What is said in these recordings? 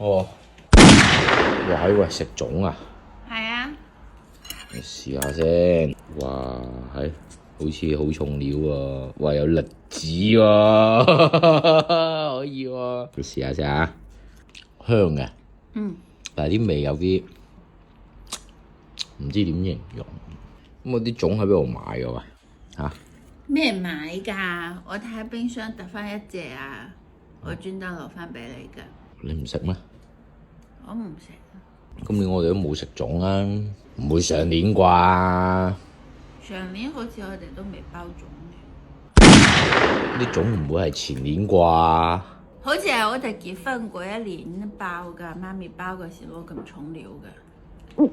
哦，哇喂，食粽啊？係啊，你試下先。哇，係好似好重料喎、哇，有栗子喎、可以喎、你試下先啊，香嘅。但係啲味有啲唔知點形容。咁我啲粽喺邊度買嘅喂？嚇？咩買㗎？我睇下冰箱揼翻一隻啊，我專登留翻俾你㗎。你唔食咩？我唔食。今年我哋都冇食粽啊，唔會上年啩？上年好似我哋都未包粽嘅。啲粽唔會係前年啩？好似係我哋結婚嗰一年包㗎，媽咪包嗰時攞咁重料㗎。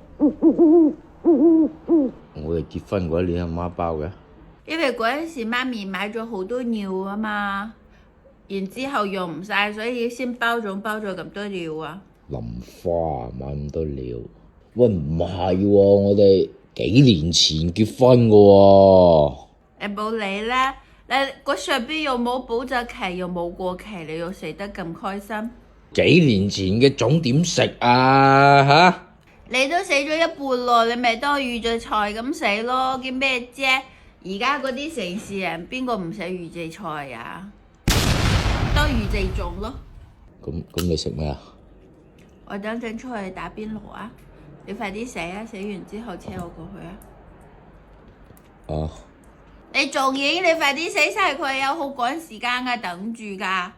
我哋結婚嗰一年阿媽包嘅。因為嗰陣時媽咪買咗好多料啊嘛，然之後用唔晒，所以先包咗咁多料啊。淋花買咁多料，喂唔係喎，我哋幾年前結婚嘅喎。你冇理啦，你個上邊又冇保質期，又冇過期，你又食得咁開心？幾年前嘅粽點食啊嚇？你都死咗一半咯，你咪當預製菜咁食咯，叫咩啫？而家嗰啲城市人邊個唔食預製菜啊？當預製粽咯。咁你食咩啊？我等陣出去打邊爐啊！你快啲洗啊，洗完之後車我過去啊！哦。你做嘢，你快啲洗晒佢，有好趕時間噶，等住噶。